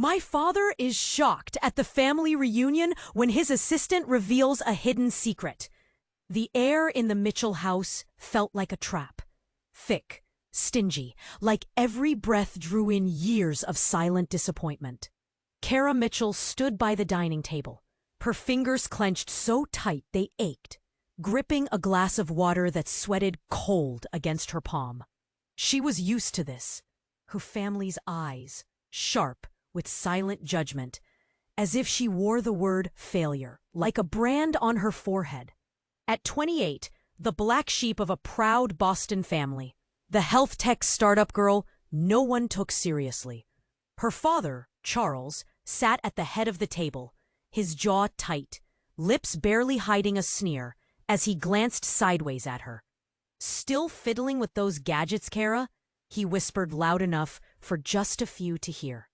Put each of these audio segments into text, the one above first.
My father is shocked at the family reunion when his assistant reveals a hidden secret. The air in the Mitchell house felt like a trap. Thick, stingy, like every breath drew in years of silent disappointment. Kara Mitchell stood by the dining table, her fingers clenched so tight they ached, gripping a glass of water that sweated cold against her palm. She was used to this, her family's eyes, sharp with silent judgment, as if she wore the word failure, like a brand on her forehead. At 28, the black sheep of a proud Boston family, the health tech startup girl no one took seriously. Her father, Charles, sat at the head of the table, his jaw tight, lips barely hiding a sneer, as he glanced sideways at her. "Still fiddling with those gadgets, Kara?" he whispered loud enough for just a few to hear.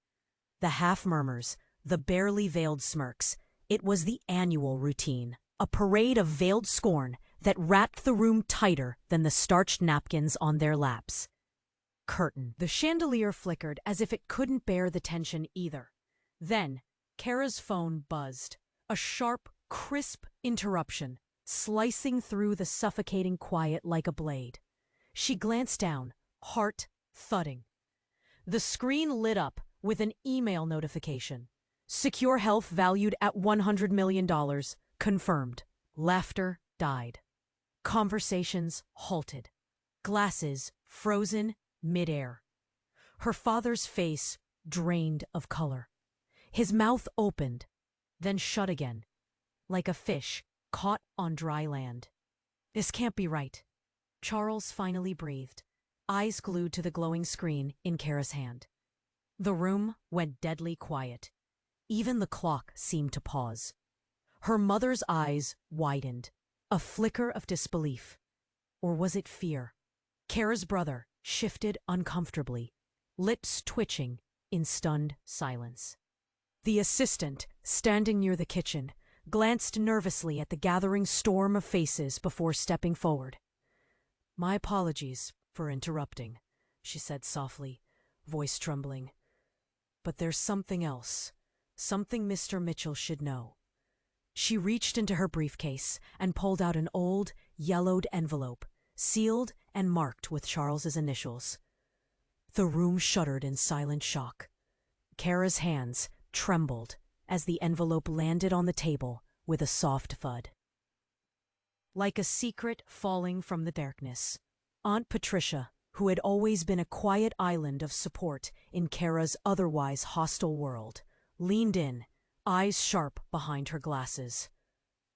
The half murmurs, the barely veiled smirks. It was the annual routine, a parade of veiled scorn that wrapped the room tighter than the starched napkins on their laps. Curtain. The chandelier flickered as if it couldn't bear the tension either. Then, Kara's phone buzzed. A sharp, crisp interruption, slicing through the suffocating quiet like a blade. She glanced down, heart thudding. The screen lit up with an email notification. Secure Health valued at $100 million. Confirmed. Laughter died. Conversations halted. Glasses frozen midair. Her father's face drained of color. His mouth opened, then shut again, like a fish caught on dry land. "This can't be right." Charles finally breathed, eyes glued to the glowing screen in Kara's hand. The room went deadly quiet. Even the clock seemed to pause. Her mother's eyes widened, a flicker of disbelief. Or was it fear? Kara's brother shifted uncomfortably, lips twitching in stunned silence. The assistant, standing near the kitchen, glanced nervously at the gathering storm of faces before stepping forward. "My apologies for interrupting," she said softly, voice trembling. "But there's something else, something Mr. Mitchell should know." She reached into her briefcase and pulled out an old, yellowed envelope, sealed and marked with Charles's initials. The room shuddered in silent shock. Kara's hands trembled as the envelope landed on the table with a soft thud. Like a secret falling from the darkness, Aunt Patricia, who had always been a quiet island of support in Kara's otherwise hostile world, leaned in, eyes sharp behind her glasses.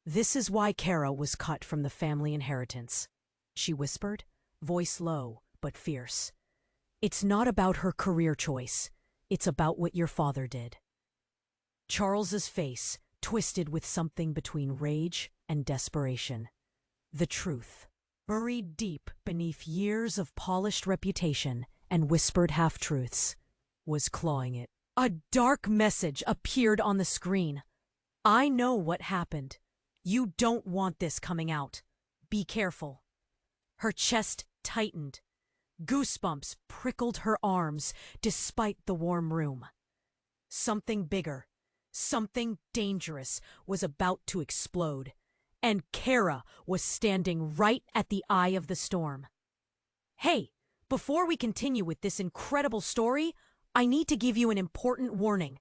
"This is why Kara was cut from the family inheritance," she whispered, voice low but fierce. "It's not about her career choice. It's about what your father did." Charles's face twisted with something between rage and desperation. The truth, buried deep beneath years of polished reputation and whispered half-truths, was clawing it. A dark message appeared on the screen. "I know what happened. You don't want this coming out. Be careful." Her chest tightened. Goosebumps prickled her arms despite the warm room. Something bigger, something dangerous was about to explode, and Kara was standing right at the eye of the storm. "Hey, before we continue with this incredible story, I need to give you an important warning.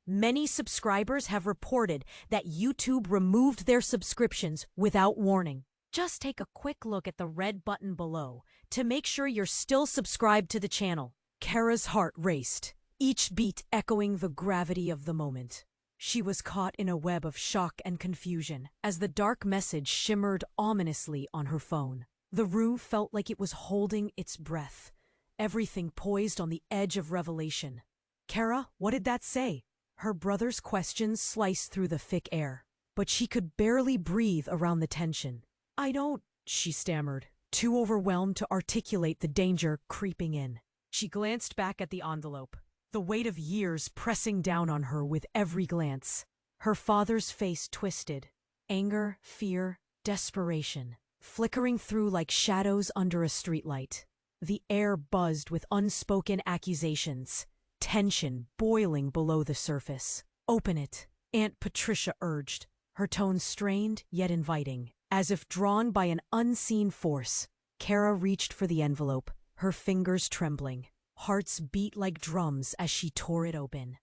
Many subscribers have reported that YouTube removed their subscriptions without warning. Just take a quick look at the red button below to make sure you're still subscribed to the channel." Kara's heart raced, each beat echoing the gravity of the moment. She was caught in a web of shock and confusion as the dark message shimmered ominously on her phone. The room felt like it was holding its breath, everything poised on the edge of revelation. "Kara, what did that say?" Her brother's questions sliced through the thick air, but she could barely breathe around the tension. "I don't," she stammered, too overwhelmed to articulate the danger creeping in. She glanced back at the envelope, the weight of years pressing down on her with every glance. Her father's face twisted, anger, fear, desperation, flickering through like shadows under a streetlight. The air buzzed with unspoken accusations, tension boiling below the surface. "Open it," Aunt Patricia urged, her tone strained yet inviting. As if drawn by an unseen force, Kara reached for the envelope, her fingers trembling. Hearts beat like drums as she tore it open.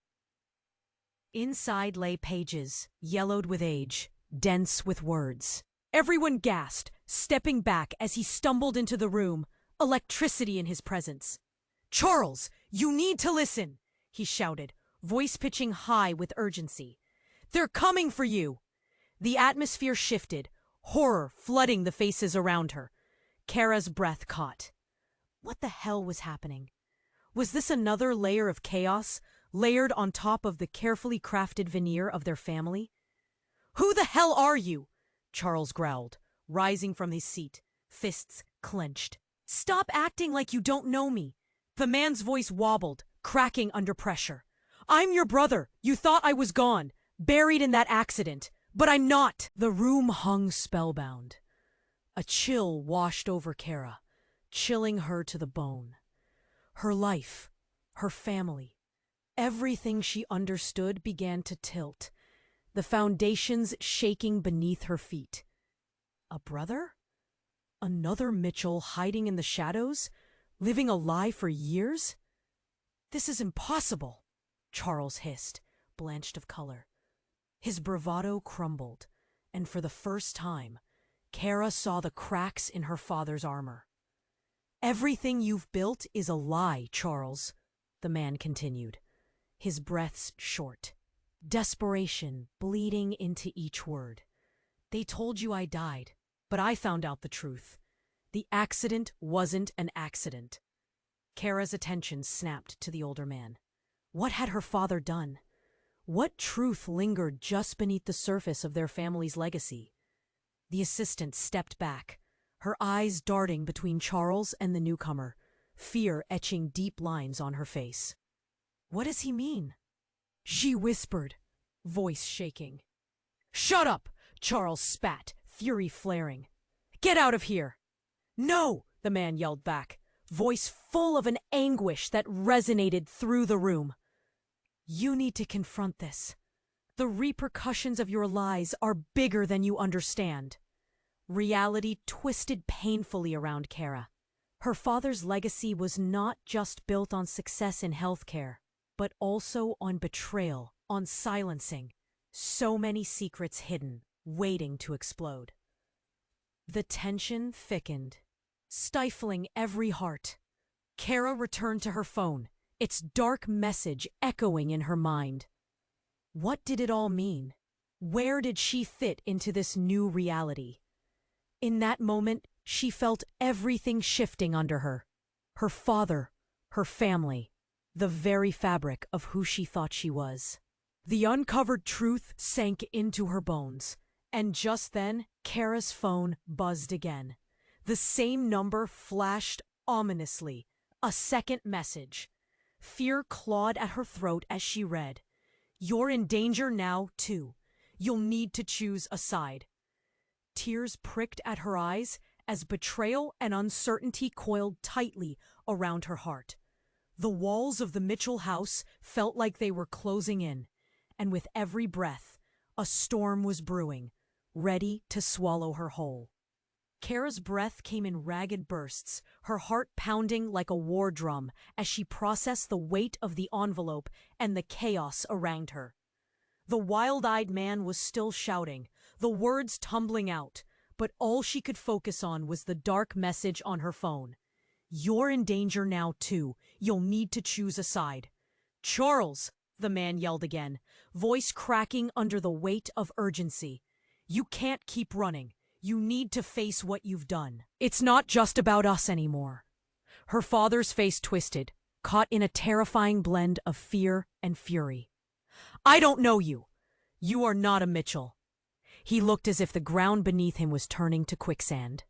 Inside lay pages, yellowed with age, dense with words. Everyone gasped, stepping back as he stumbled into the room, electricity in his presence. "Charles, you need to listen," he shouted, voice pitching high with urgency. "They're coming for you!" The atmosphere shifted, horror flooding the faces around her. Kara's breath caught. What the hell was happening? Was this another layer of chaos, layered on top of the carefully crafted veneer of their family? "Who the hell are you?" Charles growled, rising from his seat, fists clenched. "Stop acting like you don't know me." The man's voice wobbled, cracking under pressure. "I'm your brother. You thought I was gone, buried in that accident. But I'm not." The room hung spellbound. A chill washed over Kara, chilling her to the bone. Her life, her family, everything she understood began to tilt, the foundations shaking beneath her feet. A brother? Another Mitchell hiding in the shadows, living a lie for years? "This is impossible," Charles hissed, blanched of color. His bravado crumbled, and for the first time, Kara saw the cracks in her father's armor. "Everything you've built is a lie, Charles," the man continued, his breaths short, desperation bleeding into each word. "They told you I died, but I found out the truth. The accident wasn't an accident." Kara's attention snapped to the older man. What had her father done? What truth lingered just beneath the surface of their family's legacy? The assistant stepped back, her eyes darting between Charles and the newcomer, fear etching deep lines on her face. "What does he mean?" she whispered, voice shaking. "Shut up!" Charles spat, fury flaring. "Get out of here!" "No!" the man yelled back, voice full of an anguish that resonated through the room. "You need to confront this. The repercussions of your lies are bigger than you understand." Reality twisted painfully around Kara. Her father's legacy was not just built on success in healthcare, but also on betrayal, on silencing. So many secrets hidden, waiting to explode. The tension thickened, stifling every heart. Kara returned to her phone, its dark message echoing in her mind. What did it all mean? Where did she fit into this new reality? In that moment, she felt everything shifting under her. Her father, her family, the very fabric of who she thought she was. The uncovered truth sank into her bones, and just then, Kara's phone buzzed again. The same number flashed ominously, a second message. Fear clawed at her throat as she read, "You're in danger now, too. You'll need to choose a side." Tears pricked at her eyes as betrayal and uncertainty coiled tightly around her heart. The walls of the Mitchell house felt like they were closing in, and with every breath, a storm was brewing, ready to swallow her whole. Kara's breath came in ragged bursts, her heart pounding like a war drum as she processed the weight of the envelope and the chaos around her. The wild-eyed man was still shouting, the words tumbling out, but all she could focus on was the dark message on her phone. "You're in danger now, too. You'll need to choose a side." "Charles!" the man yelled again, voice cracking under the weight of urgency. "You can't keep running. You need to face what you've done. It's not just about us anymore." Her father's face twisted, caught in a terrifying blend of fear and fury. "I don't know you. You are not a Mitchell." He looked as if the ground beneath him was turning to quicksand.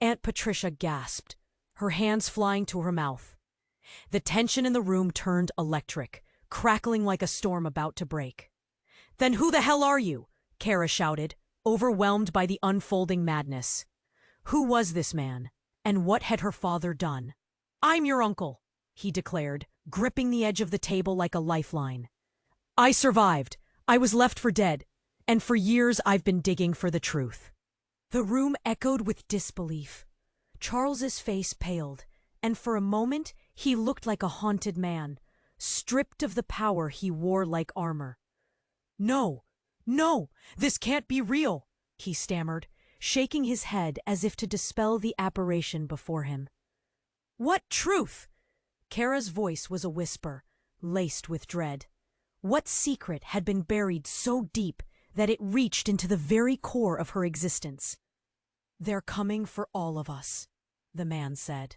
Aunt Patricia gasped, her hands flying to her mouth. The tension in the room turned electric, crackling like a storm about to break. "Then who the hell are you?" Kara shouted, overwhelmed by the unfolding madness. Who was this man, and what had her father done? "I'm your uncle," he declared, gripping the edge of the table like a lifeline. "I survived. I was left for dead. And for years I've been digging for the truth." The room echoed with disbelief. Charles's face paled, and for a moment he looked like a haunted man, stripped of the power he wore like armor. "No, no, this can't be real," he stammered, shaking his head as if to dispel the apparition before him. "What truth?" Kara's voice was a whisper, laced with dread. What secret had been buried so deep that it reached into the very core of her existence? "They're coming for all of us," the man said,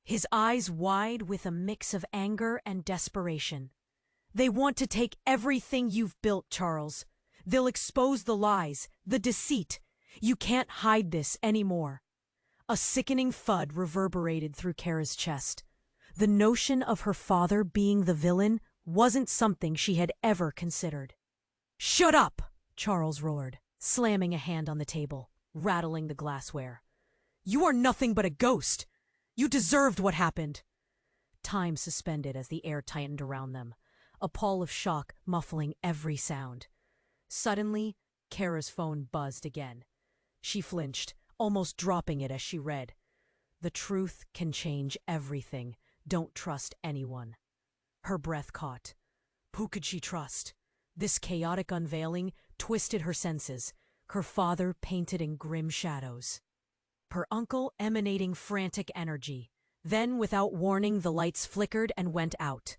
his eyes wide with a mix of anger and desperation. "They want to take everything you've built, Charles. They'll expose the lies, the deceit. You can't hide this anymore." A sickening thud reverberated through Kara's chest. The notion of her father being the villain wasn't something she had ever considered. "Shut up!" Charles roared, slamming a hand on the table, rattling the glassware. "You are nothing but a ghost. You deserved what happened." Time suspended as the air tightened around them, a pall of shock muffling every sound. Suddenly, Kara's phone buzzed again. She flinched, almost dropping it as she read. "The truth can change everything. Don't trust anyone." Her breath caught. Who could she trust? This chaotic unveiling twisted her senses, her father painted in grim shadows, her uncle emanating frantic energy. Then, without warning, the lights flickered and went out.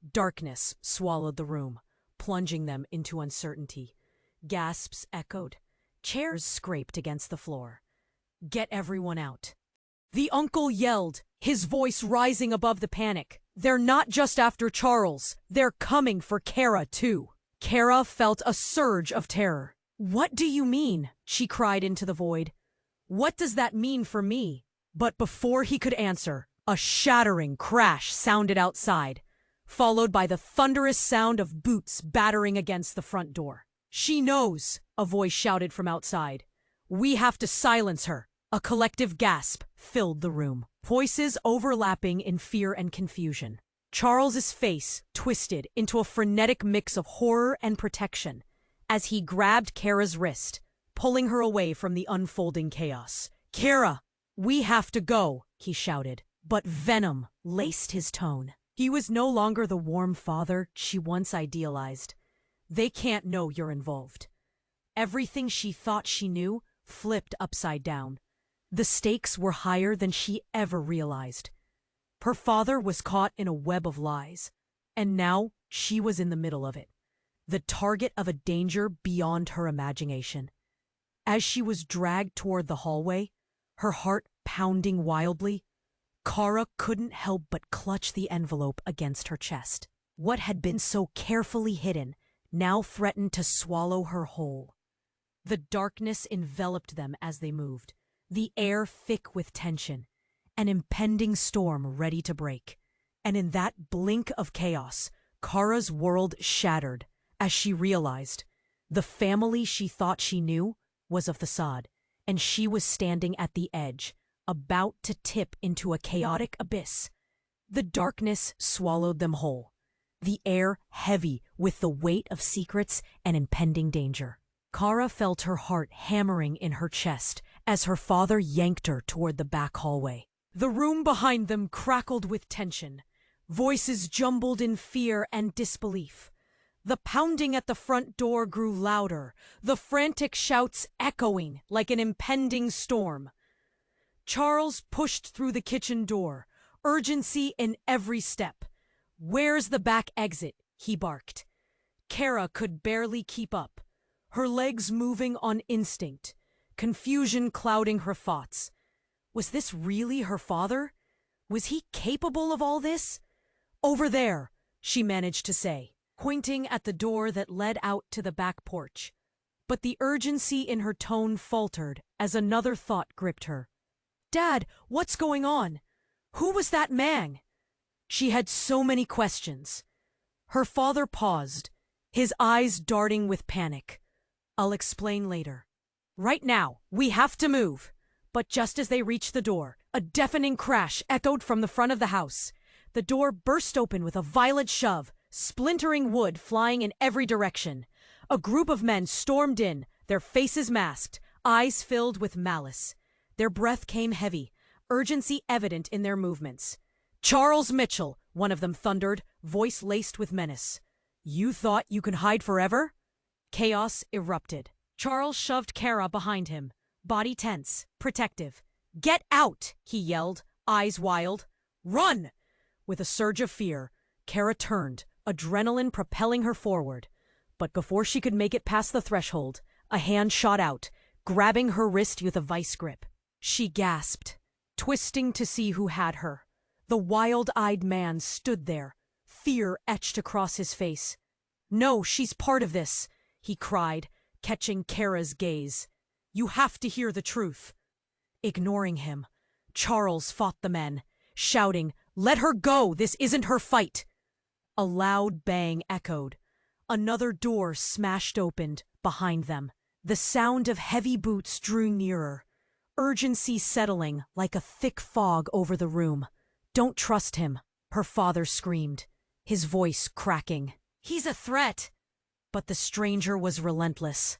Darkness swallowed the room, plunging them into uncertainty. Gasps echoed. Chairs scraped against the floor. "Get everyone out." The uncle yelled, his voice rising above the panic. "They're not just after Charles. They're coming for Kara, too." Kara felt a surge of terror. "What do you mean?" she cried into the void. "What does that mean for me?" But before he could answer, a shattering crash sounded outside, followed by the thunderous sound of boots battering against the front door. "She knows," a voice shouted from outside. "We have to silence her." A collective gasp filled the room, voices overlapping in fear and confusion. Charles's face twisted into a frenetic mix of horror and protection as he grabbed Kara's wrist, pulling her away from the unfolding chaos. "Kara, we have to go," he shouted, but venom laced his tone. He was no longer the warm father she once idealized. "They can't know you're involved." Everything she thought she knew flipped upside down. The stakes were higher than she ever realized. Her father was caught in a web of lies, and now she was in the middle of it, the target of a danger beyond her imagination. As she was dragged toward the hallway, her heart pounding wildly, Kara couldn't help but clutch the envelope against her chest. What had been so carefully hidden now threatened to swallow her whole. The darkness enveloped them as they moved, the air thick with tension, an impending storm ready to break. And in that blink of chaos, Kara's world shattered as she realized the family she thought she knew was a facade, and she was standing at the edge, about to tip into a chaotic abyss. The darkness swallowed them whole, the air heavy with the weight of secrets and impending danger. Kara felt her heart hammering in her chest as her father yanked her toward the back hallway. The room behind them crackled with tension, voices jumbled in fear and disbelief. The pounding at the front door grew louder, the frantic shouts echoing like an impending storm. Charles pushed through the kitchen door, urgency in every step. "Where's the back exit?" he barked. Kara could barely keep up, her legs moving on instinct, confusion clouding her thoughts. Was this really her father? Was he capable of all this? "Over there," she managed to say, pointing at the door that led out to the back porch. But the urgency in her tone faltered as another thought gripped her. "Dad, what's going on? Who was that man?" She had so many questions. Her father paused, his eyes darting with panic. "I'll explain later. Right now, we have to move." But just as they reached the door, a deafening crash echoed from the front of the house. The door burst open with a violent shove, splintering wood flying in every direction. A group of men stormed in, their faces masked, eyes filled with malice. Their breath came heavy, urgency evident in their movements. "Charles Mitchell," one of them thundered, voice laced with menace. "You thought you could hide forever?" Chaos erupted. Charles shoved Kara behind him, body tense, protective. "Get out!" he yelled, eyes wild. "Run!" With a surge of fear, Kara turned, adrenaline propelling her forward. But before she could make it past the threshold, a hand shot out, grabbing her wrist with a vice grip. She gasped, twisting to see who had her. The wild-eyed man stood there, fear etched across his face. "No, she's part of this," he cried, catching Kara's gaze. "You have to hear the truth." Ignoring him, Charles fought the men, shouting, "Let her go! This isn't her fight!" A loud bang echoed. Another door smashed open behind them. The sound of heavy boots drew nearer, urgency settling like a thick fog over the room. "Don't trust him," her father screamed, his voice cracking. "He's a threat." But the stranger was relentless.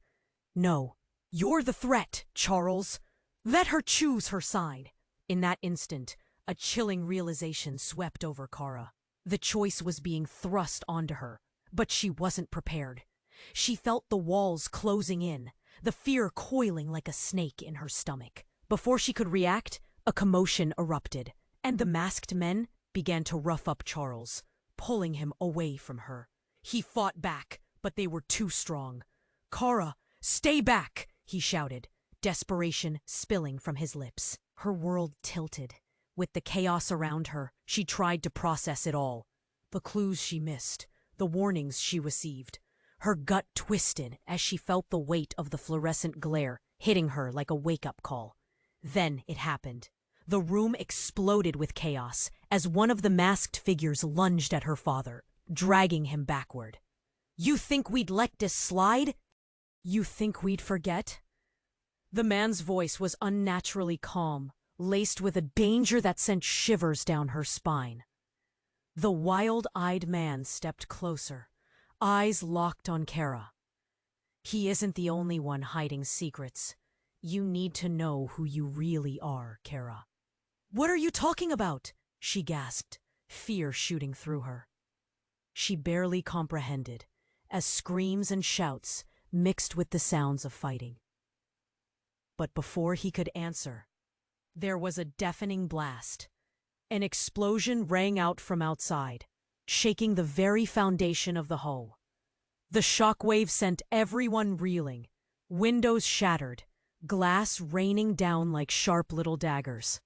"No, you're the threat, Charles. Let her choose her side." In that instant, a chilling realization swept over Kara. The choice was being thrust onto her, but she wasn't prepared. She felt the walls closing in, the fear coiling like a snake in her stomach. Before she could react, a commotion erupted, and the masked men began to rough up Charles, pulling him away from her. He fought back, but they were too strong. "Kara, stay back!" he shouted, desperation spilling from his lips. Her world tilted. With the chaos around her, she tried to process it all. The clues she missed, the warnings she received. Her gut twisted as she felt the weight of the fluorescent glare hitting her like a wake-up call. Then it happened. The room exploded with chaos as one of the masked figures lunged at her father, dragging him backward. "You think we'd let this slide? You think we'd forget?" The man's voice was unnaturally calm, laced with a danger that sent shivers down her spine. The wild-eyed man stepped closer, eyes locked on Kara. "He isn't the only one hiding secrets. You need to know who you really are, Kara." "What are you talking about?" she gasped, fear shooting through her. She barely comprehended, as screams and shouts mixed with the sounds of fighting. But before he could answer, there was a deafening blast. An explosion rang out from outside, shaking the very foundation of the home. The shockwave sent everyone reeling, windows shattered, glass raining down like sharp little daggers.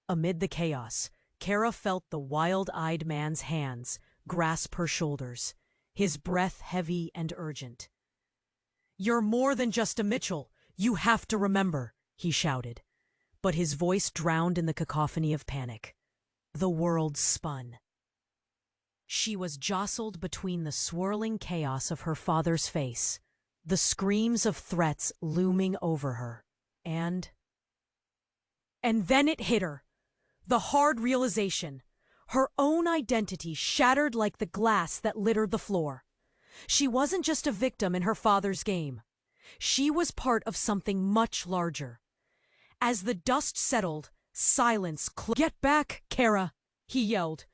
Amid the chaos, Kara felt the wild-eyed man's hands grasp her shoulders, his breath heavy and urgent. "You're more than just a Mitchell, you have to remember," he shouted. But his voice drowned in the cacophony of panic. The world spun. She was jostled between the swirling chaos of her father's face, the screams of threats looming over her, and then it hit her. The hard realization. Her own identity shattered like the glass that littered the floor. She wasn't just a victim in her father's game. She was part of something much larger. As the dust settled, silence "Get back, Kara!" he yelled.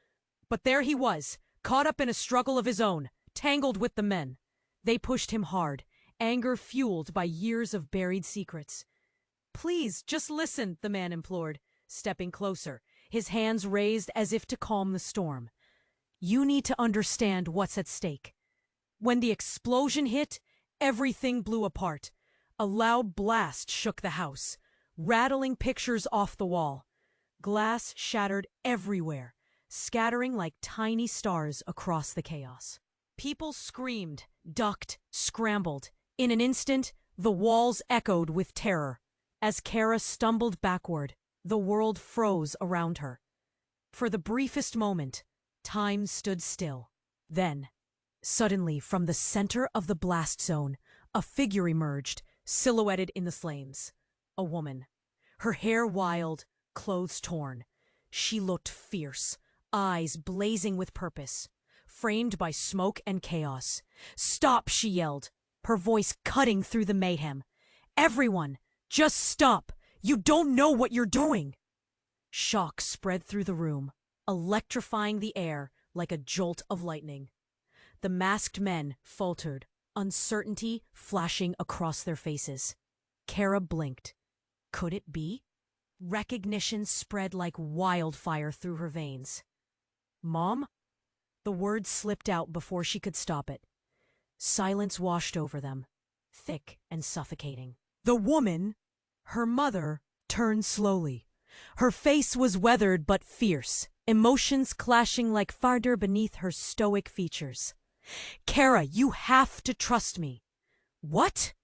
But there he was, caught up in a struggle of his own, tangled with the men. They pushed him hard, anger fueled by years of buried secrets. "Please, just listen," the man implored, stepping closer, his hands raised as if to calm the storm. "You need to understand what's at stake." When the explosion hit, everything blew apart. A loud blast shook the house, rattling pictures off the wall. Glass shattered everywhere, scattering like tiny stars across the chaos. People screamed, ducked, scrambled. In an instant, the walls echoed with terror. As Kara stumbled backward, the world froze around her. For the briefest moment, time stood still. Then, suddenly from the center of the blast zone, a figure emerged, silhouetted in the flames. A woman. Her hair wild, clothes torn. She looked fierce, eyes blazing with purpose, framed by smoke and chaos. "Stop!" she yelled, her voice cutting through the mayhem. "Everyone, just stop! You don't know what you're doing!" Shock spread through the room, electrifying the air like a jolt of lightning. The masked men faltered, uncertainty flashing across their faces. Kara blinked. Could it be? Recognition spread like wildfire through her veins. "Mom?" The words slipped out before she could stop it. Silence washed over them, thick and suffocating. The woman, her mother, turned slowly. Her face was weathered but fierce, emotions clashing like fire beneath her stoic features. "Kara, you have to trust me." "What?"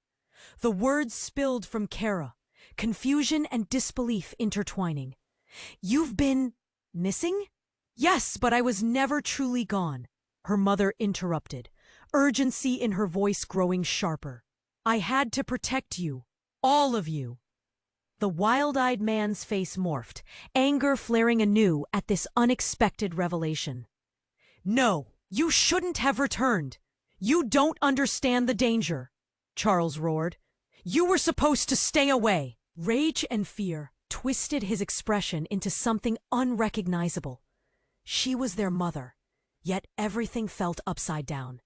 The words spilled from Kara, confusion and disbelief intertwining. "You've been missing?" "Yes, but I was never truly gone," her mother interrupted, urgency in her voice growing sharper. "I had to protect you, all of you." The wild-eyed man's face morphed, anger flaring anew at this unexpected revelation. "No, you shouldn't have returned. You don't understand the danger," Charles roared. "You were supposed to stay away." Rage and fear twisted his expression into something unrecognizable. She was their mother, yet everything felt upside down.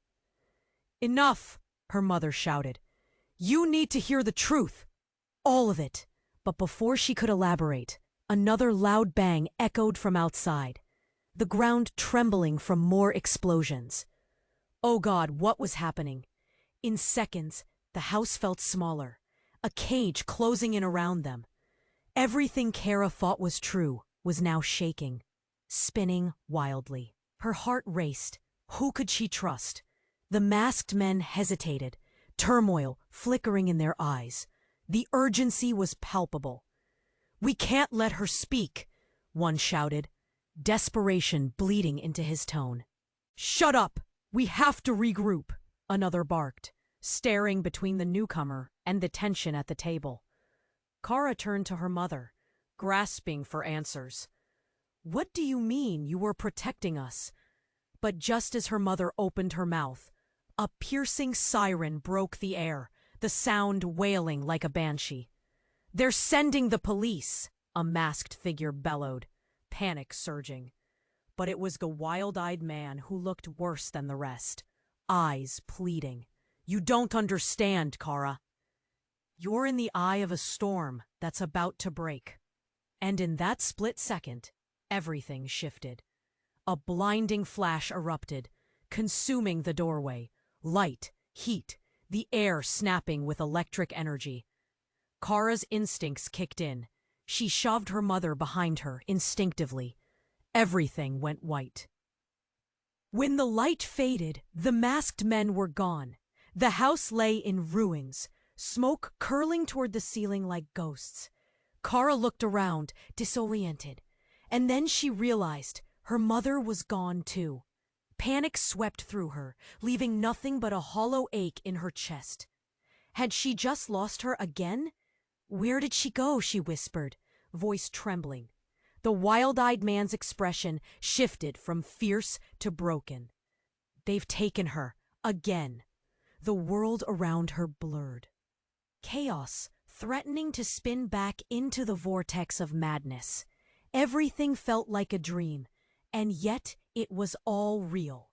"Enough," her mother shouted. "You need to hear the truth. All of it." But before she could elaborate, another loud bang echoed from outside, the ground trembling from more explosions. Oh God, what was happening? In seconds, the house felt smaller, a cage closing in around them. Everything Kara thought was true was now shaking, spinning wildly. Her heart raced. Who could she trust? The masked men hesitated, turmoil flickering in their eyes. The urgency was palpable. "We can't let her speak," one shouted, desperation bleeding into his tone. "Shut up! We have to regroup," another barked, staring between the newcomer and the tension at the table. Kara turned to her mother, grasping for answers. "What do you mean you were protecting us?" But just as her mother opened her mouth, a piercing siren broke the air, the sound wailing like a banshee. "They're sending the police," a masked figure bellowed, panic surging. But it was the wild-eyed man who looked worse than the rest, eyes pleading. "You don't understand, Kara. You're in the eye of a storm that's about to break." And in that split second, everything shifted. A blinding flash erupted, consuming the doorway. Light, heat, the air snapping with electric energy. Kara's instincts kicked in. She shoved her mother behind her instinctively. Everything went white. When the light faded, the masked men were gone. The house lay in ruins, smoke curling toward the ceiling like ghosts. Kara looked around, disoriented, and then she realized her mother was gone too. Panic swept through her, leaving nothing but a hollow ache in her chest. Had she just lost her again? "Where did she go?" she whispered, voice trembling. The wild-eyed man's expression shifted from fierce to broken. "They've taken her. Again." The world around her blurred. Chaos threatening to spin back into the vortex of madness. Everything felt like a dream, and yet it was all real.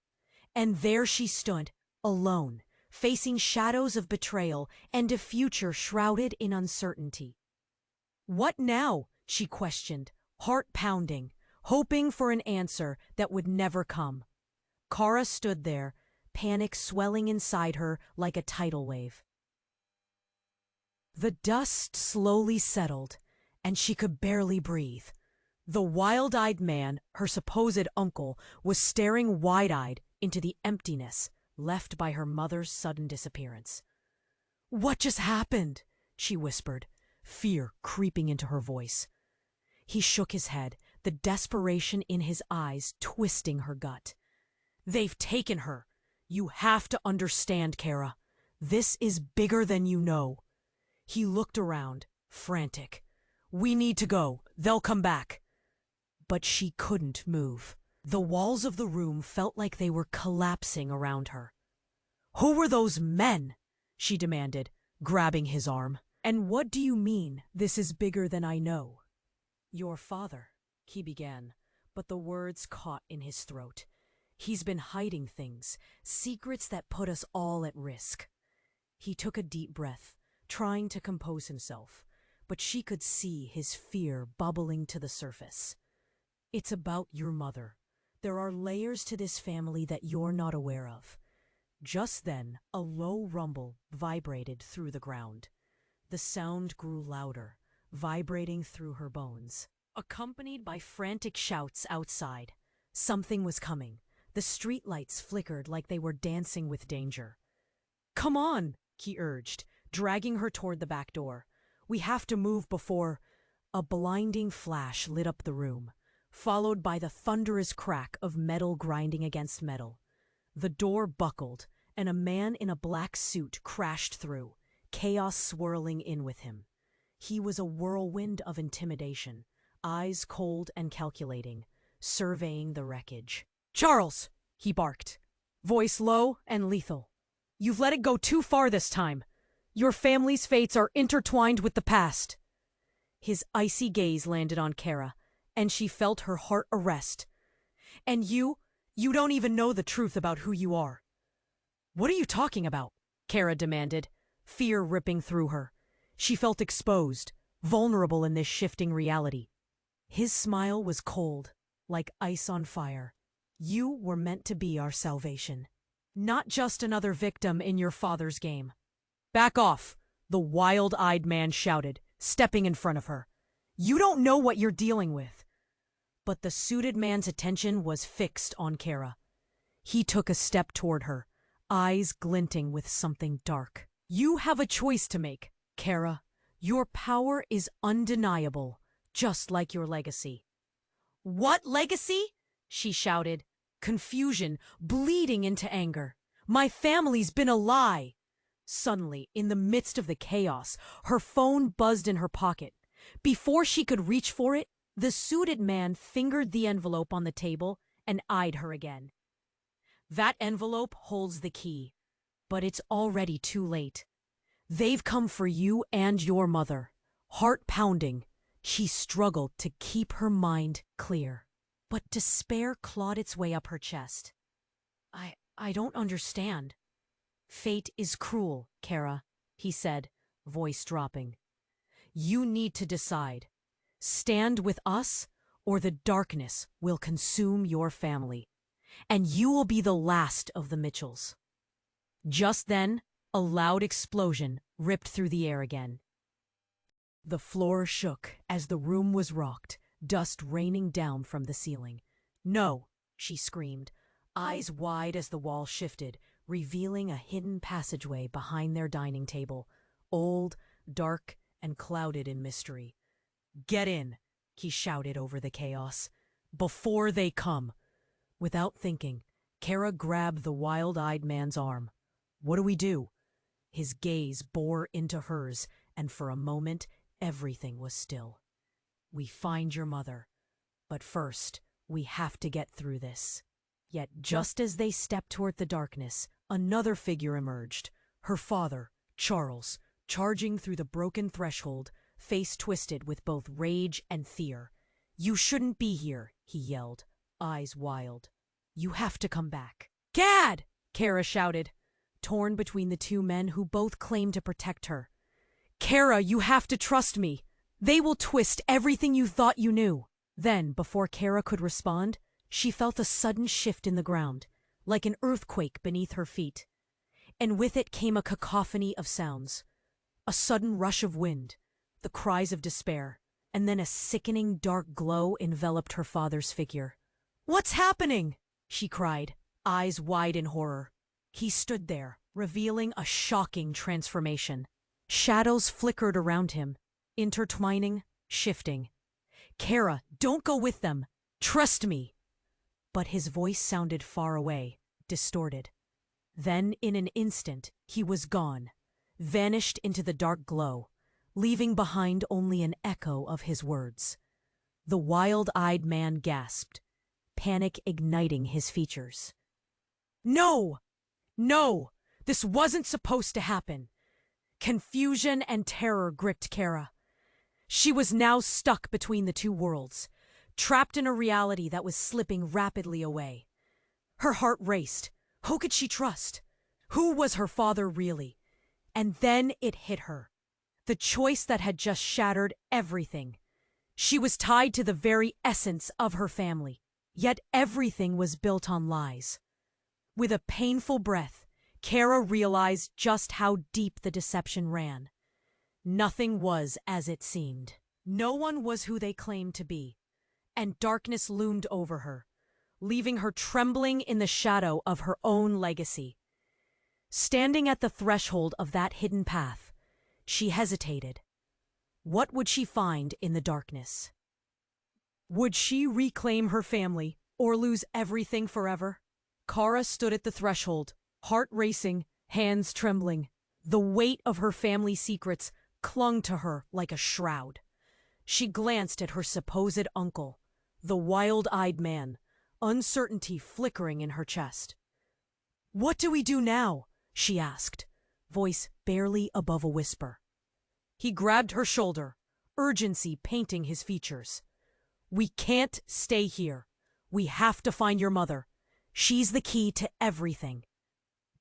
And there she stood, alone, facing shadows of betrayal and a future shrouded in uncertainty. "What now?" she questioned, heart pounding, hoping for an answer that would never come. Kara stood there, panic swelling inside her like a tidal wave. The dust slowly settled, and she could barely breathe. The wild-eyed man, her supposed uncle, was staring wide-eyed into the emptiness left by her mother's sudden disappearance. "What just happened?" she whispered, fear creeping into her voice. He shook his head, the desperation in his eyes twisting her gut. "They've taken her. You have to understand, Kara. This is bigger than you know." He looked around, frantic. "We need to go. They'll come back." But she couldn't move. The walls of the room felt like they were collapsing around her. "Who were those men?" she demanded, grabbing his arm. "And what do you mean, this is bigger than I know?" "Your father," he began, but the words caught in his throat. "He's been hiding things, secrets that put us all at risk." He took a deep breath, trying to compose himself, but she could see his fear bubbling to the surface. "It's about your mother. There are layers to this family that you're not aware of." Just then, a low rumble vibrated through the ground. The sound grew louder, vibrating through her bones, accompanied by frantic shouts outside. Something was coming. The streetlights flickered like they were dancing with danger. "Come on," he urged, dragging her toward the back door. "We have to move before—" A blinding flash lit up the room, followed by the thunderous crack of metal grinding against metal. The door buckled, and a man in a black suit crashed through, chaos swirling in with him. He was a whirlwind of intimidation, eyes cold and calculating, surveying the wreckage. "Charles!" he barked, voice low and lethal. "You've let it go too far this time. Your family's fates are intertwined with the past." His icy gaze landed on Kara, and she felt her heart arrest. "And you don't even know the truth about who you are." "What are you talking about?" Kara demanded, fear ripping through her. She felt exposed, vulnerable in this shifting reality. His smile was cold, like ice on fire. "You were meant to be our salvation, not just another victim in your father's game." "Back off," the wild-eyed man shouted, stepping in front of her. "You don't know what you're dealing with." But the suited man's attention was fixed on Kara. He took a step toward her, eyes glinting with something dark. "You have a choice to make, Kara. Your power is undeniable, just like your legacy." "What legacy?" she shouted, confusion bleeding into anger. "My family's been a lie." Suddenly, in the midst of the chaos, her phone buzzed in her pocket. Before she could reach for it, the suited man fingered the envelope on the table and eyed her again. "That envelope holds the key, but it's already too late. They've come for you and your mother." Heart pounding, she struggled to keep her mind clear, but despair clawed its way up her chest. I don't understand." "Fate is cruel, Kara," he said, voice dropping. "You need to decide. Stand with us, or the darkness will consume your family, and you will be the last of the Mitchells." Just then, a loud explosion ripped through the air again. The floor shook as the room was rocked, dust raining down from the ceiling. "No," she screamed, eyes wide as the wall shifted, revealing a hidden passageway behind their dining table, old, dark, and clouded in mystery. "Get in," he shouted over the chaos, "before they come." Without thinking, Kara grabbed the wild-eyed man's arm. "What do we do?" His gaze bore into hers, and for a moment, everything was still. "We find your mother, but first, we have to get through this." Yet just as they stepped toward the darkness, another figure emerged, her father, Charles, charging through the broken threshold, face twisted with both rage and fear. "You shouldn't be here," he yelled, eyes wild. "You have to come back." "Gad!" Kara shouted, torn between the two men who both claimed to protect her. "Kara, you have to trust me. They will twist everything you thought you knew." Then, before Kara could respond, she felt a sudden shift in the ground, like an earthquake beneath her feet. And with it came a cacophony of sounds. A sudden rush of wind, the cries of despair, and then a sickening dark glow enveloped her father's figure. "What's happening?" she cried, eyes wide in horror. He stood there, revealing a shocking transformation. Shadows flickered around him, intertwining, shifting. "Kara, don't go with them. Trust me." But his voice sounded far away, distorted. Then, in an instant, he was gone, vanished into the dark glow, leaving behind only an echo of his words. The wild-eyed man gasped. panic igniting his features. No! No! This wasn't supposed to happen. Confusion and terror gripped Kara. She was now stuck between the two worlds, trapped in a reality that was slipping rapidly away. Her heart raced. Who could she trust? Who was her father really? And then it hit her. The choice that had just shattered everything. She was tied to the very essence of her family, yet everything was built on lies. With a painful breath, Kara realized just how deep the deception ran. Nothing was as it seemed. No one was who they claimed to be, and darkness loomed over her, leaving her trembling in the shadow of her own legacy. Standing at the threshold of that hidden path, she hesitated. What would she find in the darkness? Would she reclaim her family or lose everything forever? Kara stood at the threshold, heart racing, hands trembling. The weight of her family secrets clung to her like a shroud. She glanced at her supposed uncle, the wild-eyed man, uncertainty flickering in her chest. "What do we do now?" she asked, voice barely above a whisper. He grabbed her shoulder, urgency painting his features. "We can't stay here. We have to find your mother. She's the key to everything."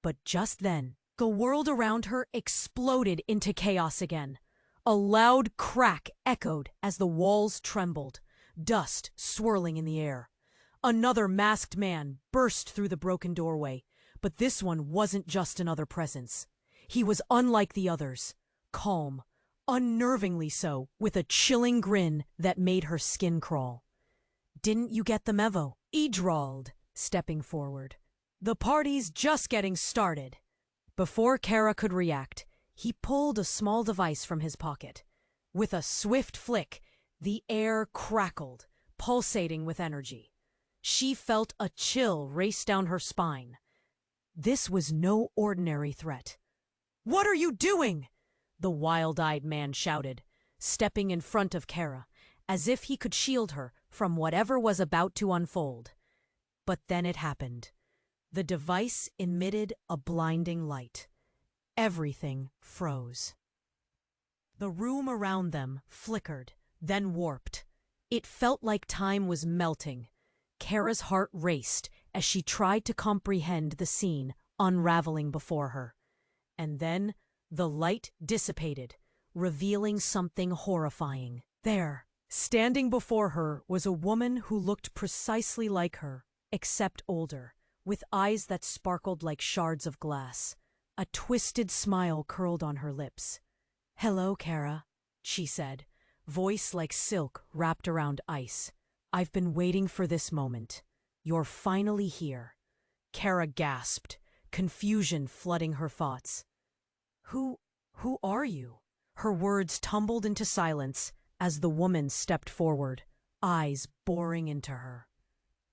But just then, the world around her exploded into chaos again. A loud crack echoed as the walls trembled, dust swirling in the air. Another masked man burst through the broken doorway, but this one wasn't just another presence. He was unlike the others, calm, unnervingly so, with a chilling grin that made her skin crawl. "Didn't you get the memo?" he drawled, stepping forward. "The party's just getting started." Before Kara could react, he pulled a small device from his pocket. With a swift flick, the air crackled, pulsating with energy. She felt a chill race down her spine. This was no ordinary threat. "What are you doing?" the wild-eyed man shouted, stepping in front of Kara, as if he could shield her from whatever was about to unfold. But then it happened. The device emitted a blinding light. Everything froze. The room around them flickered, then warped. It felt like time was melting. Kara's heart raced as she tried to comprehend the scene unraveling before her. And then the light dissipated, revealing something horrifying. There, standing before her, was a woman who looked precisely like her, except older, with eyes that sparkled like shards of glass. A twisted smile curled on her lips. "Hello, Kara," she said, voice like silk wrapped around ice. "I've been waiting for this moment. You're finally here." Kara gasped, confusion flooding her thoughts. Who are you?" Her words tumbled into silence as the woman stepped forward, eyes boring into her.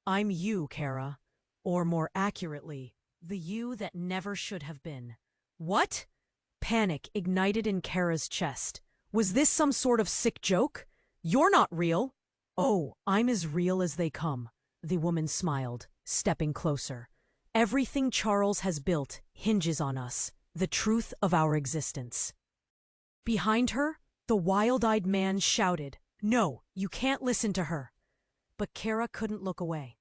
"I'm you, Kara. Or more accurately, the you that never should have been." "What?" Panic ignited in Kara's chest. Was this some sort of sick joke? "You're not real." "Oh, I'm as real as they come," the woman smiled, stepping closer. "Everything Charles has built hinges on us, the truth of our existence." Behind her, the wild-eyed man shouted, "No, you can't listen to her." But Kara couldn't look away.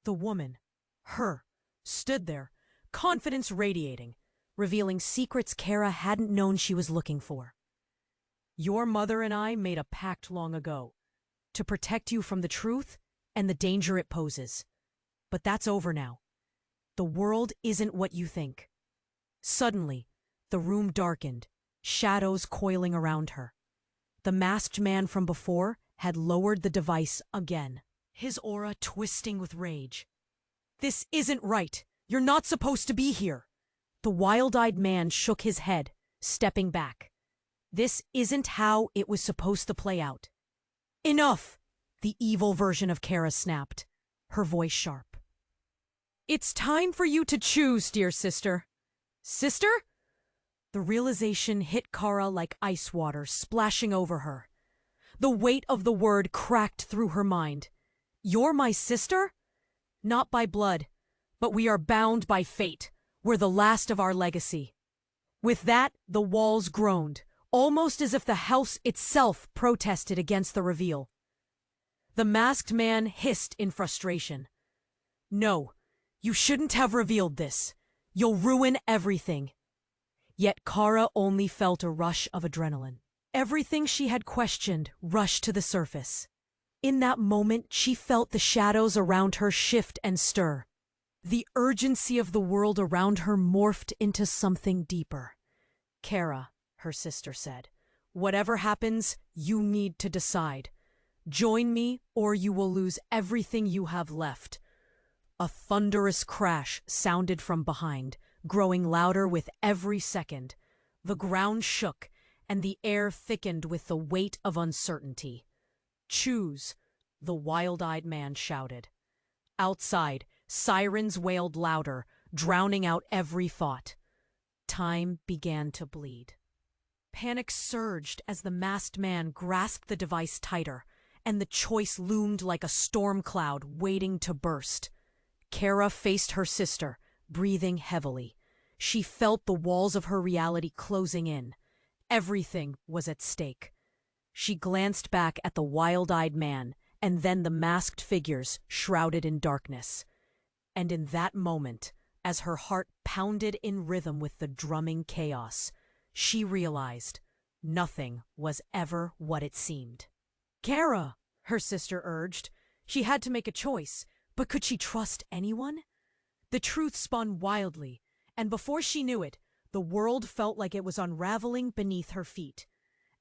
The woman, her, stood there, confidence radiating, revealing secrets Kara hadn't known she was looking for. "Your mother and I made a pact long ago, to protect you from the truth and the danger it poses. But that's over now. The world isn't what you think." Suddenly, the room darkened, shadows coiling around her. The masked man from before had lowered the device again, his aura twisting with rage. "This isn't right. You're not supposed to be here." The wild-eyed man shook his head, stepping back. This isn't how it was supposed to play out. "Enough!" the evil version of Kara snapped, her voice sharp. "It's time for you to choose, dear sister." "Sister?" The realization hit Kara like ice water splashing over her. The weight of the word cracked through her mind. "You're my sister?" Not by blood, but we are bound by fate. We're the last of our legacy. With that, the walls groaned, almost as if the house itself protested against the reveal. The masked man hissed in frustration. No, you shouldn't have revealed this. You'll ruin everything. Yet Kara only felt a rush of adrenaline. Everything she had questioned rushed to the surface. In that moment, she felt the shadows around her shift and stir. The urgency of the world around her morphed into something deeper. Kara, her sister said, whatever happens, you need to decide. Join me, or you will lose everything you have left. A thunderous crash sounded from behind, growing louder with every second. The ground shook, and the air thickened with the weight of uncertainty. Choose, the wild-eyed man shouted. Outside, sirens wailed louder, drowning out every thought. Time began to bleed. Panic surged as the masked man grasped the device tighter, and the choice loomed like a storm cloud waiting to burst. Kara faced her sister, breathing heavily. She felt the walls of her reality closing in. Everything was at stake. She glanced back at the wild-eyed man, and then the masked figures shrouded in darkness. And in that moment, as her heart pounded in rhythm with the drumming chaos, she realized nothing was ever what it seemed. Kara, her sister urged. She had to make a choice, but could she trust anyone? The truth spun wildly, and before she knew it, the world felt like it was unraveling beneath her feet.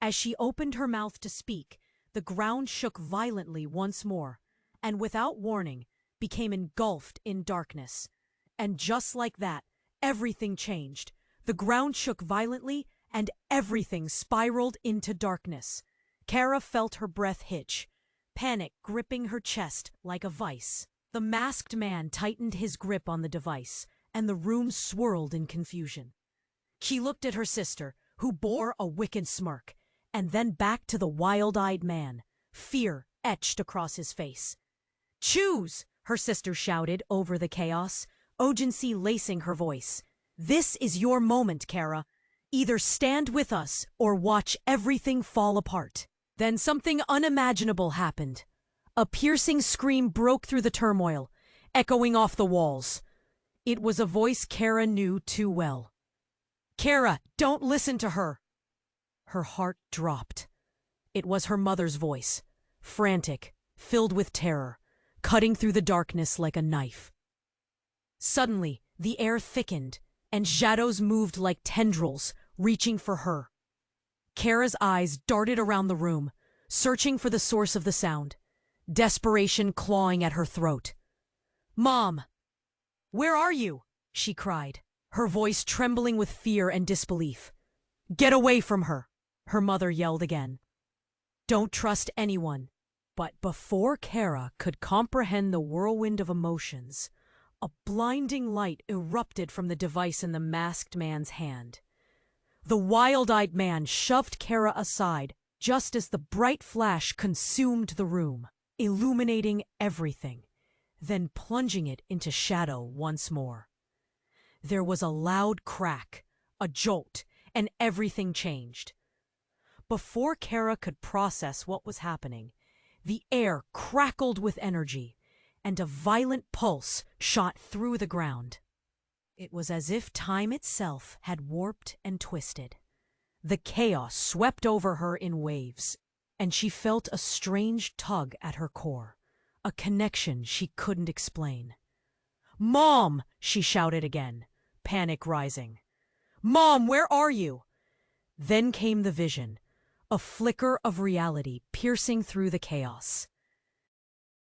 As she opened her mouth to speak, the ground shook violently once more, and without warning, became engulfed in darkness. And just like that, everything changed. The ground shook violently, and everything spiraled into darkness. Kara felt her breath hitch, panic gripping her chest like a vice. The masked man tightened his grip on the device, and the room swirled in confusion. She looked at her sister, who bore a wicked smirk, and then back to the wild-eyed man, fear etched across his face. Choose, her sister shouted over the chaos, urgency lacing her voice. This is your moment, Kara. Either stand with us or watch everything fall apart. Then something unimaginable happened. A piercing scream broke through the turmoil, echoing off the walls. It was a voice Kara knew too well. Kara, don't listen to her! Her heart dropped. It was her mother's voice, frantic, filled with terror, cutting through the darkness like a knife. Suddenly, the air thickened, and shadows moved like tendrils, reaching for her. Kara's eyes darted around the room, searching for the source of the sound, desperation clawing at her throat. Mom! Where are you? She cried, her voice trembling with fear and disbelief. Get away from her, her mother yelled again. Don't trust anyone. But before Kara could comprehend the whirlwind of emotions, a blinding light erupted from the device in the masked man's hand. The wild-eyed man shoved Kara aside just as the bright flash consumed the room, illuminating everything, then plunging it into shadow once more. There was a loud crack, a jolt, and everything changed. Before Kara could process what was happening, the air crackled with energy, and a violent pulse shot through the ground. It was as if time itself had warped and twisted. The chaos swept over her in waves, and she felt a strange tug at her core, a connection she couldn't explain. Mom! She shouted again, panic rising. Mom, where are you? Then came the vision, a flicker of reality piercing through the chaos.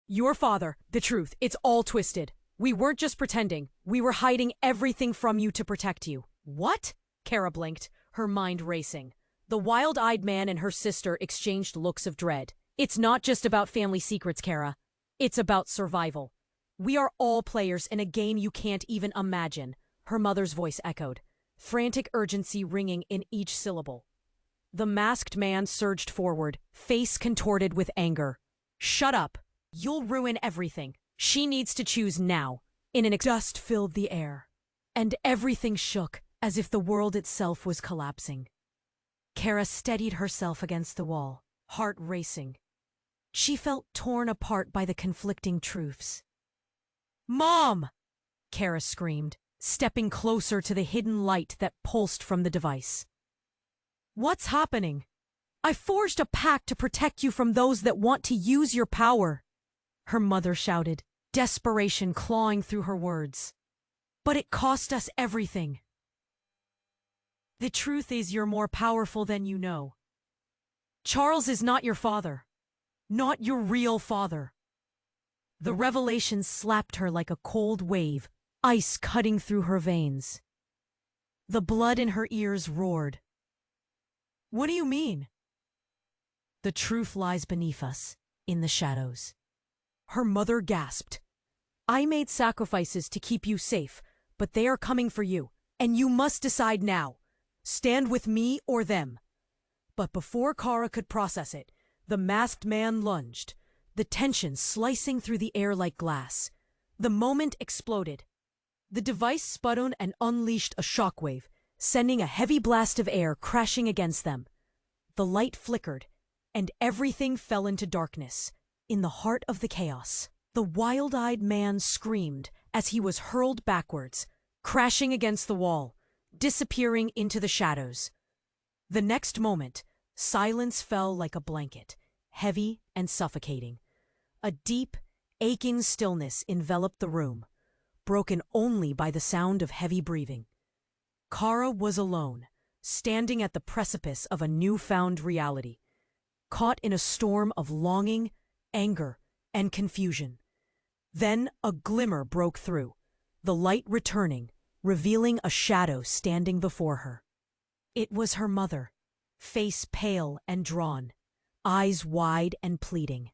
Your father, the truth, it's all twisted. We weren't just pretending. We were hiding everything from you to protect you. What? Kara blinked, her mind racing. The wild-eyed man and her sister exchanged looks of dread. It's not just about family secrets, Kara. It's about survival. We are all players in a game you can't even imagine, her mother's voice echoed, frantic urgency ringing in each syllable. The masked man surged forward, face contorted with anger. Shut up. You'll ruin everything. She needs to choose now. Dust filled the air, and everything shook as if the world itself was collapsing. Kara steadied herself against the wall, heart racing. She felt torn apart by the conflicting truths. "Mom!" Kara screamed, stepping closer to the hidden light that pulsed from the device. "What's happening? I forged a pact to protect you from those that want to use your power," her mother shouted, desperation clawing through her words. "But it cost us everything. The truth is you're more powerful than you know. Charles is not your father. Not your real father." The revelation slapped her like a cold wave, ice cutting through her veins. The blood in her ears roared. "What do you mean?" "The truth lies beneath us, in the shadows." Her mother gasped. "I made sacrifices to keep you safe, but they are coming for you, and you must decide now. Stand with me or them." But before Kara could process it, the masked man lunged, the tension slicing through the air like glass. The moment exploded. The device spun and unleashed a shockwave, sending a heavy blast of air crashing against them. The light flickered, and everything fell into darkness. In the heart of the chaos, the wild-eyed man screamed as he was hurled backwards, crashing against the wall, disappearing into the shadows. The next moment, silence fell like a blanket, heavy and suffocating. A deep, aching stillness enveloped the room, broken only by the sound of heavy breathing. Kara was alone, standing at the precipice of a newfound reality, caught in a storm of longing, anger, and confusion. Then a glimmer broke through, the light returning, revealing a shadow standing before her. It was her mother, face pale and drawn, eyes wide and pleading.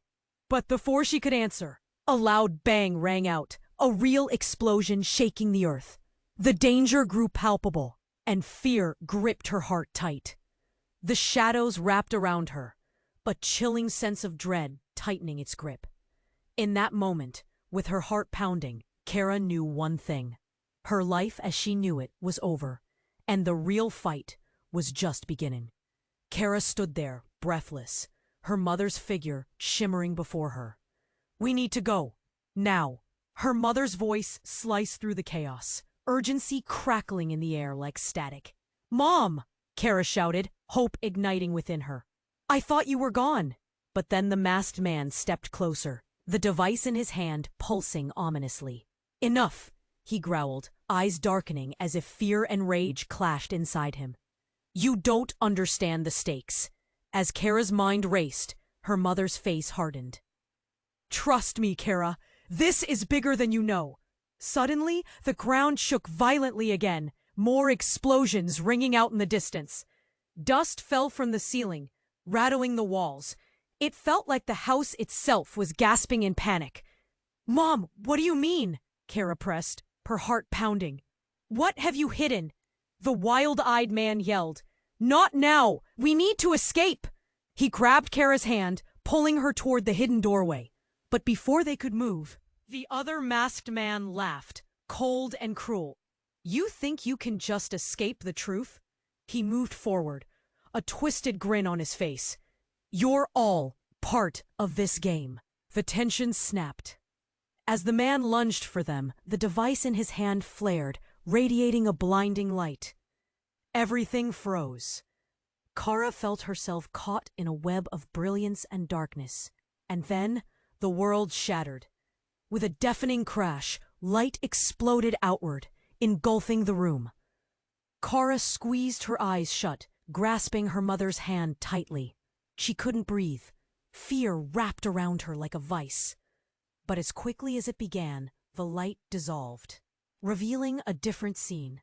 But before she could answer, a loud bang rang out, a real explosion shaking the earth. The danger grew palpable, and fear gripped her heart tight. The shadows wrapped around her, a chilling sense of dread tightening its grip. In that moment, with her heart pounding, Kara knew one thing. Her life as she knew it was over, and the real fight was just beginning. Kara stood there, breathless, her mother's figure shimmering before her. "We need to go. Now." Her mother's voice sliced through the chaos, urgency crackling in the air like static. "Mom!" Kara shouted, hope igniting within her. "I thought you were gone." But then the masked man stepped closer, the device in his hand pulsing ominously. "Enough," he growled, eyes darkening as if fear and rage clashed inside him. "You don't understand the stakes." As Kara's mind raced, her mother's face hardened. "Trust me, Kara, this is bigger than you know." Suddenly, the ground shook violently again, more explosions ringing out in the distance. Dust fell from the ceiling, rattling the walls. It felt like the house itself was gasping in panic. "Mom, what do you mean?" Kara pressed, her heart pounding. "What have you hidden?" The wild-eyed man yelled. "Not now! We need to escape!" He grabbed Kara's hand, pulling her toward the hidden doorway. But before they could move, the other masked man laughed, cold and cruel. "You think you can just escape the truth?" He moved forward, a twisted grin on his face. "You're all part of this game." The tension snapped. As the man lunged for them, the device in his hand flared, radiating a blinding light. Everything froze. Kara felt herself caught in a web of brilliance and darkness. And then the world shattered. With a deafening crash, light exploded outward, engulfing the room. Kara squeezed her eyes shut, grasping her mother's hand tightly. She couldn't breathe. Fear wrapped around her like a vice. But as quickly as it began, the light dissolved, revealing a different scene.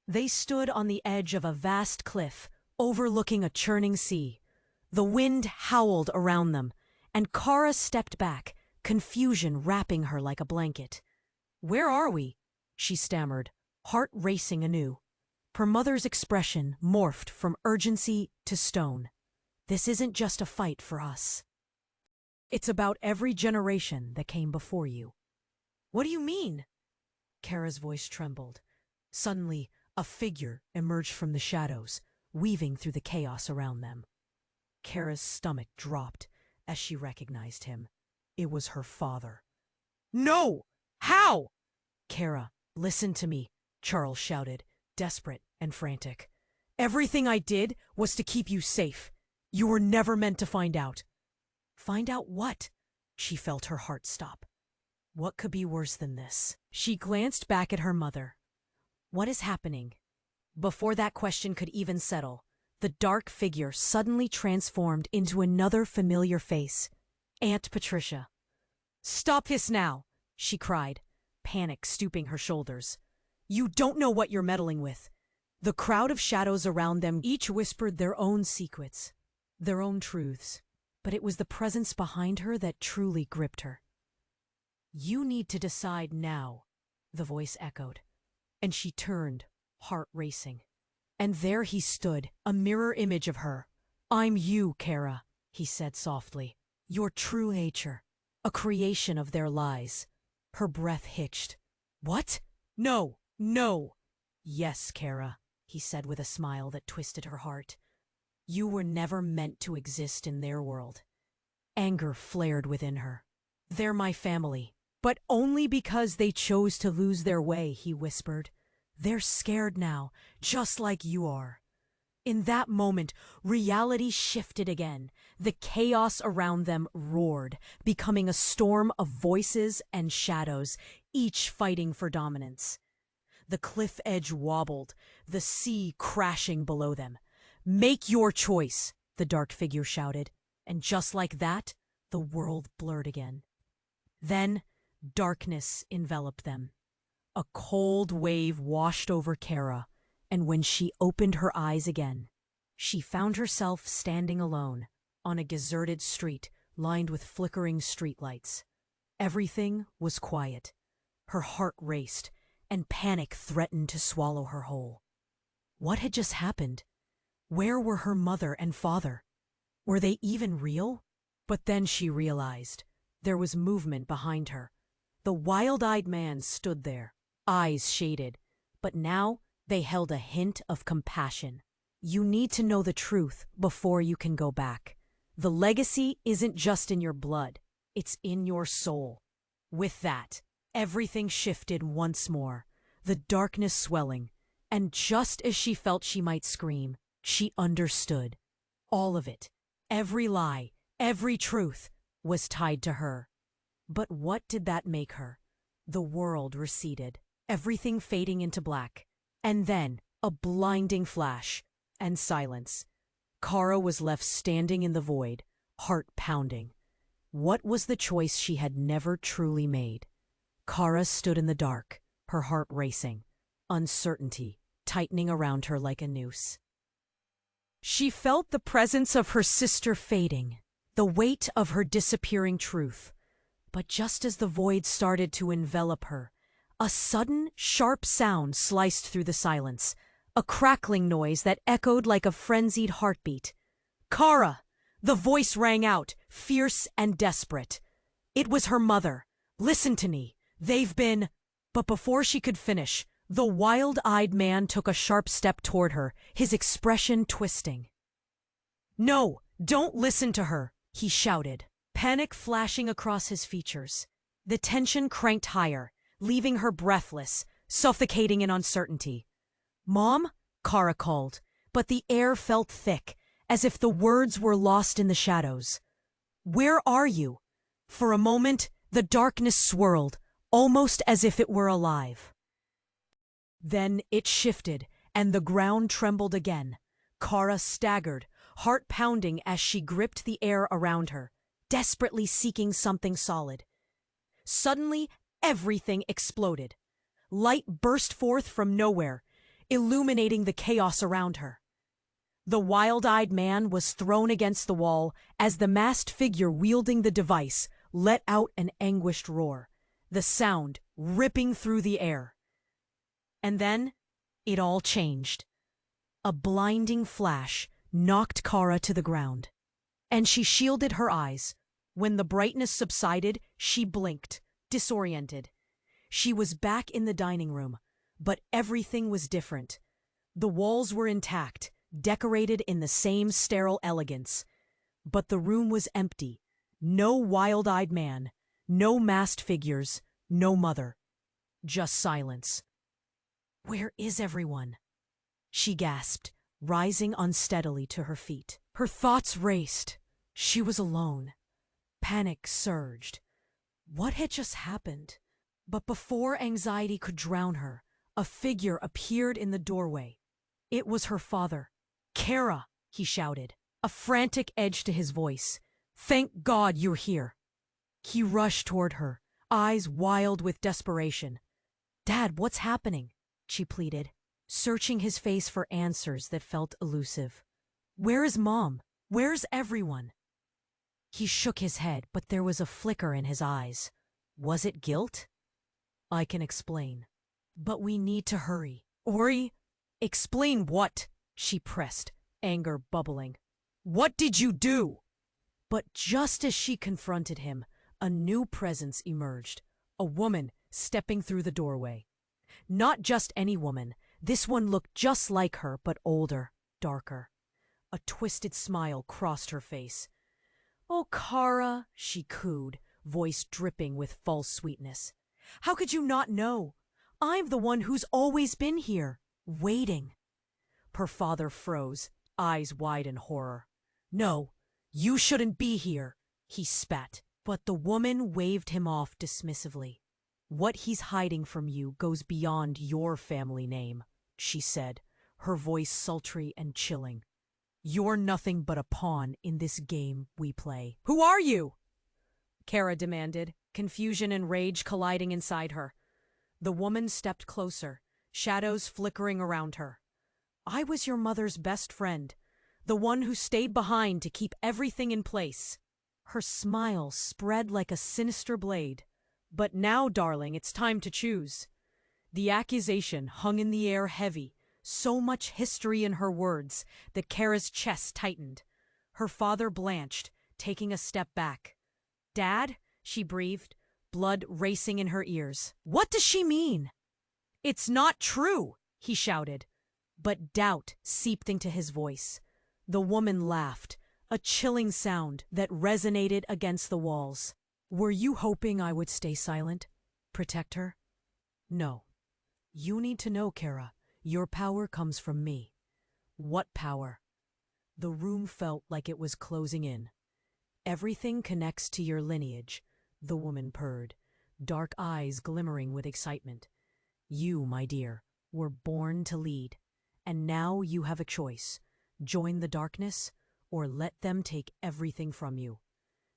They stood on the edge of a vast cliff, overlooking a churning sea. The wind howled around them, and Kara stepped back, confusion wrapping her like a blanket. "Where are we?" she stammered, heart racing anew. Her mother's expression morphed from urgency to stone. "This isn't just a fight for us. It's about every generation that came before you." What do you mean? Kara's voice trembled. Suddenly, a figure emerged from the shadows, weaving through the chaos around them. Kara's stomach dropped as she recognized him. It was her father. No! How? Kara, listen to me, Charles shouted, desperate and frantic. Everything I did was to keep you safe. You were never meant to find out. Find out what? She felt her heart stop. What could be worse than this? She glanced back at her mother. What is happening? Before that question could even settle, the dark figure suddenly transformed into another familiar face. Aunt Patricia. Stop this now, she cried, panic stooping her shoulders. You don't know what you're meddling with. The crowd of shadows around them each whispered their own secrets, their own truths, but it was the presence behind her that truly gripped her. You need to decide now, the voice echoed, and she turned, heart racing. And there he stood, a mirror image of her. I'm you, Kara, he said softly. Your true nature, a creation of their lies. Her breath hitched. What? No, no. Yes, Kara, he said with a smile that twisted her heart. You were never meant to exist in their world. Anger flared within her. They're my family. But only because they chose to lose their way, he whispered. They're scared now, just like you are. In that moment, reality shifted again. The chaos around them roared, becoming a storm of voices and shadows, each fighting for dominance. The cliff edge wobbled, the sea crashing below them. Make your choice, the dark figure shouted, and just like that, the world blurred again. Then, darkness enveloped them. A cold wave washed over Kara, and when she opened her eyes again, she found herself standing alone on a deserted street lined with flickering streetlights. Everything was quiet. Her heart raced, and panic threatened to swallow her whole. What had just happened? Where were her mother and father? Were they even real? But then she realized there was movement behind her. The wild-eyed man stood there, eyes shaded, but now they held a hint of compassion. You need to know the truth before you can go back. The legacy isn't just in your blood, it's in your soul. With that, everything shifted once more, the darkness swelling, and just as she felt she might scream, she understood. All of it, every lie, every truth, was tied to her. But what did that make her? The world receded, everything fading into black. And then, a blinding flash, and silence. Kara was left standing in the void, heart pounding. What was the choice she had never truly made? Kara stood in the dark, her heart racing, uncertainty tightening around her like a noose. She felt the presence of her sister fading, the weight of her disappearing truth. But just as the void started to envelop her, a sudden, sharp sound sliced through the silence, a crackling noise that echoed like a frenzied heartbeat. Kara! The voice rang out, fierce and desperate. It was her mother. Listen to me. They've been... But before she could finish, the wild-eyed man took a sharp step toward her, his expression twisting. No, don't listen to her, he shouted, panic flashing across his features. The tension cranked higher, leaving her breathless, suffocating in uncertainty. Mom? Kara called, but the air felt thick, as if the words were lost in the shadows. Where are you? For a moment, the darkness swirled, almost as if it were alive. Then it shifted, and the ground trembled again. Kara staggered, heart pounding as she gripped the air around her, desperately seeking something solid. Suddenly, everything exploded. Light burst forth from nowhere, illuminating the chaos around her. The wild-eyed man was thrown against the wall as the masked figure wielding the device let out an anguished roar, the sound ripping through the air. And then, it all changed. A blinding flash knocked Kara to the ground, and she shielded her eyes. When the brightness subsided, she blinked, disoriented. She was back in the dining room, but everything was different. The walls were intact, decorated in the same sterile elegance. But the room was empty. No wild-eyed man, no masked figures, no mother. Just silence. "Where is everyone?" she gasped, rising unsteadily to her feet. Her thoughts raced. She was alone. Panic surged. What had just happened? But before anxiety could drown her, a figure appeared in the doorway. It was her father. "Kara!" he shouted, a frantic edge to his voice. "Thank God you're here." He rushed toward her, eyes wild with desperation. "Dad, what's happening?" she pleaded, searching his face for answers that felt elusive. "Where is Mom? Where's everyone?" He shook his head, but there was a flicker in his eyes. Was it guilt? "I can explain. But we need to hurry." "Ori, explain what?" she pressed, anger bubbling. "What did you do?" But just as she confronted him, a new presence emerged, a woman stepping through the doorway. Not just any woman. This one looked just like her, but older, darker. A twisted smile crossed her face. "Oh, Kara," she cooed, voice dripping with false sweetness. "How could you not know? I'm the one who's always been here, waiting." Her father froze, eyes wide in horror. "No, you shouldn't be here," he spat. But the woman waved him off dismissively. "What he's hiding from you goes beyond your family name," she said, her voice sultry and chilling. "You're nothing but a pawn in this game we play." "Who are you?" Kara demanded, confusion and rage colliding inside her. The woman stepped closer, shadows flickering around her. "I was your mother's best friend, the one who stayed behind to keep everything in place." Her smile spread like a sinister blade. "But now, darling, it's time to choose." The accusation hung in the air heavy, so much history in her words that Kara's chest tightened. Her father blanched, taking a step back. "Dad?" she breathed, blood racing in her ears. "What does she mean?" "It's not true!" he shouted. But doubt seeped into his voice. The woman laughed, a chilling sound that resonated against the walls. "Were you hoping I would stay silent? Protect her? No. You need to know, Kara, your power comes from me." "What power?" The room felt like it was closing in. "Everything connects to your lineage," the woman purred, dark eyes glimmering with excitement. "You, my dear, were born to lead. And now you have a choice. Join the darkness, or let them take everything from you."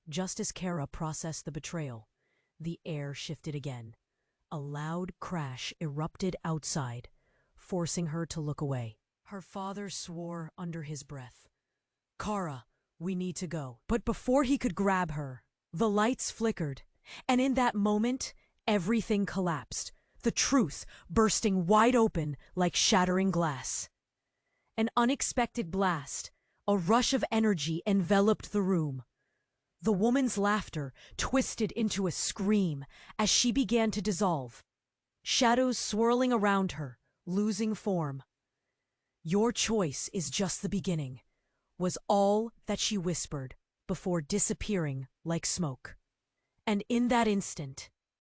Just as Kara processed the betrayal, the air shifted again. A loud crash erupted outside, forcing her to look away. Her father swore under his breath. "Kara, we need to go." But before he could grab her, the lights flickered, and in that moment, everything collapsed, the truth bursting wide open like shattering glass. An unexpected blast, a rush of energy enveloped the room. The woman's laughter twisted into a scream as she began to dissolve, shadows swirling around her, losing form. "Your choice is just the beginning," was all that she whispered before disappearing like smoke. And in that instant,